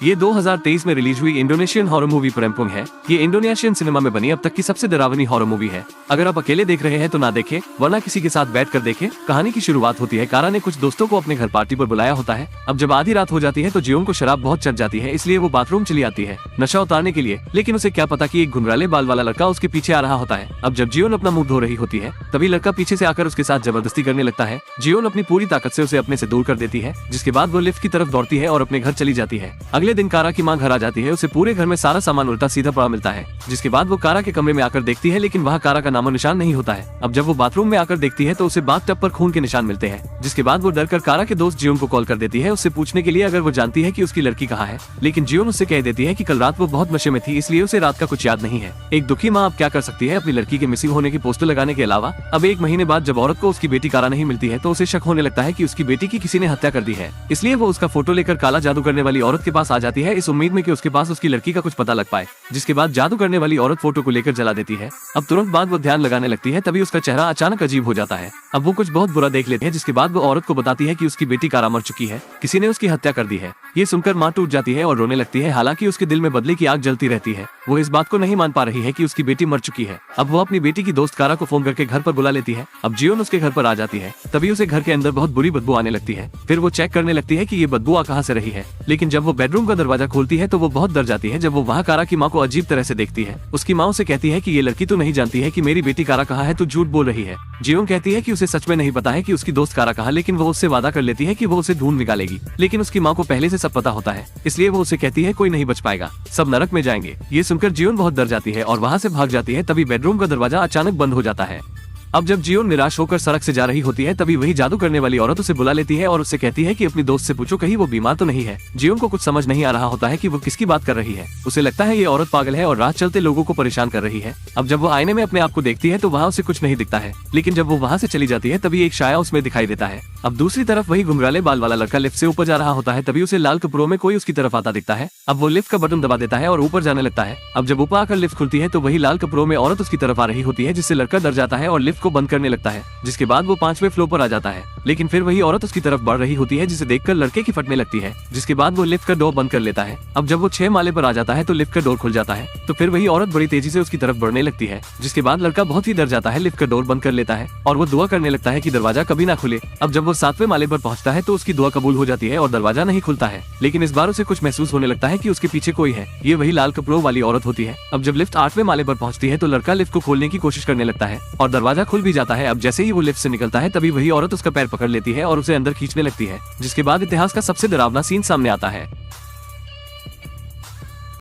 ये 2023 में रिलीज हुई इंडोनेशियन हॉरर मूवी प्रेम्पुंग है। ये इंडोनेशियन सिनेमा में बनी अब तक की सबसे डरावनी हॉरर मूवी है। अगर आप अकेले देख रहे हैं तो ना देखें, वरना किसी के साथ बैठ कर देखें। कहानी की शुरुआत होती है, कारा ने कुछ दोस्तों को अपने घर पार्टी पर बुलाया होता है। अब जब आधी रात हो जाती है तो जियोंग को शराब बहुत चढ़ जाती है, इसलिए वो बाथरूम चली आती है नशा उतारने के लिए। लेकिन उसे क्या पता कि एक घुंघराले बाल वाला लड़का उसके पीछे आ रहा होता है। अब जब जियोन अपना मुंह धो रही होती है तभी लड़का पीछे से आकर उसके साथ जबरदस्ती करने लगता है। जियोन अपनी पूरी ताकत से उसे अपने से दूर कर देती है, जिसके बाद वो लिफ्ट की तरफ दौड़ती है और अपने घर चली जाती है। अगले दिन कारा की मां घर आ जाती है। उसे पूरे घर में सारा सामान उल्टा सीधा पड़ा मिलता है, जिसके बाद वो कारा के कमरे में आकर देखती है, लेकिन वहाँ कारा का नामो निशान नहीं होता है। अब जब वो बाथरूम में आकर देखती है तो उसे बाथटब पर खून के निशान मिलते हैं, जिसके बाद वो डरकर कारा के दोस्त जियोन को कॉल कर देती है उससे पूछने के लिए अगर वो जानती है कि उसकी लड़की कहाँ है। लेकिन जियोन उससे कह देती है कि कल रात वो बहुत नशे में थी, इसलिए उसे रात का कुछ याद नहीं है। एक दुखी माँ अब क्या कर सकती है अपनी लड़की के मिसिंग होने की पोस्टर लगाने के अलावा। अब 1 महीने बाद जब औरत को उसकी बेटी कारा नहीं मिलती है तो उसे शक होने लगता है कि उसकी बेटी की किसी ने हत्या कर दी है। इसलिए वो उसका फोटो लेकर काला जादू करने वाली औरत के पास आ जाती है, इस उम्मीद में कि उसके पास उसकी लड़की का कुछ पता लग पाए। जिसके बाद जादू करने वाली औरत फोटो को लेकर जला देती है। अब तुरंत बाद वो ध्यान लगाने लगती है, तभी उसका चेहरा अचानक अजीब हो जाता है। अब वो कुछ बहुत बुरा देख लेते हैं, जिसके बाद वो औरत को बताती है कि उसकी बेटी कारा मर चुकी है, किसी ने उसकी हत्या कर दी है। ये सुनकर माँ टूट जाती है और रोने लगती है। हालांकि उसके दिल में बदले की आग जलती रहती है। वो इस बात को नहीं मान पा रही है कि उसकी बेटी मर चुकी है। अब वो अपनी बेटी की दोस्त कारा को फोन करके घर पर बुला लेती है। अब जियोन उसके घर पर आ जाती है, तभी उसे घर के अंदर बहुत बुरी बदबू आने लगती है। फिर वो चेक करने लगती है कि ये बदबू आ कहाँ से रही है। लेकिन जब वो बेडरूम का दरवाजा खोलती है तो वो बहुत डर जाती है। जब वो वहाँ कारा की माँ को अजीब तरह से देखती है। उसकी माँ उसे कहती है कि ये लड़की तो नहीं जानती है कि मेरी बेटी कारा कहाँ है, तो झूठ बोल रही है। जियोंग कहती है कि उसे सच में नहीं पता है कि उसकी दोस्त कारा कहाँ, लेकिन वो उससे वादा कर लेती है कि वो उसे ढूंढ निकालेगी। लेकिन उसकी माँ को पहले से सब पता होता है, इसलिए वो उसे कहती है कोई नहीं बच पाएगा, सब नरक में जाएंगे। ये सुनकर जियोन बहुत डर जाती है और वहाँ से भाग जाती है। तभी बेडरूम का दरवाजा अचानक बंद हो जाता है। अब जब जियोन निराश होकर सड़क से जा रही होती है तभी वही जादू करने वाली औरत उसे बुला लेती है और उससे कहती है कि अपनी दोस्त से पूछो कहीं वो बीमार तो नहीं है। जियोन को कुछ समझ नहीं आ रहा होता है कि वो किसकी बात कर रही है। उसे लगता है ये औरत पागल है और राह चलते लोगों को परेशान कर रही है। अब जब वो आईने में अपने आप को देखती है तो वहाँ उसे कुछ नहीं दिखता है, लेकिन जब वो वहाँ से चली जाती है तभी एक साया उसमें दिखाई देता है। अब दूसरी तरफ वही घुंघराले बाल वाला लड़का लिफ्ट से ऊपर जा रहा होता है, तभी उसे लाल कपड़ों में कोई उसकी तरफ आता दिखता है। अब वो लिफ्ट का बटन दबा देता है और ऊपर जाने लगता है। अब जब ऊपर आकर लिफ्ट खुलती है तो वही लाल कपड़ों में औरत उसकी तरफ आ रही होती है, जिससे लड़का डर जाता है और लिफ्ट को बंद करने लगता है। जिसके बाद वो 5वें फ्लोर पर आ जाता है, लेकिन फिर वही औरत उसकी तरफ बढ़ रही होती है, जिसे देखकर लड़के की फटने लगती है। जिसके बाद वो लिफ्ट का डोर बंद कर लेता है। अब जब वो 6 माले पर आ जाता है तो लिफ्ट का डोर खुल जाता है, तो फिर वही औरत बड़ी तेजी से उसकी तरफ बढ़ने लगती है। जिसके बाद लड़का बहुत ही डर जाता है, लिफ्ट का डोर बंद कर लेता है और वो दुआ करने लगता है कि दरवाजा कभी ना खुले। अब जब वो 7वें माले पर पहुंचता है तो उसकी दुआ कबूल हो जाती है और दरवाजा नहीं खुलता है। लेकिन इस बार उसे कुछ महसूस होने लगता है कि उसके पीछे कोई है। ये वही लाल कपड़ों वाली औरत होती है। अब जब लिफ्ट 8वें माले पर पहुंचती है तो लड़का लिफ्ट को खोलने की कोशिश करने लगता है और दरवाजा खुल भी जाता है। अब जैसे ही वो लिफ्ट से निकलता है तभी वही औरत उसका पैर पकड़ लेती है और उसे अंदर खींचने लगती है। जिसके बाद इतिहास का सबसे डरावना सीन सामने आता है।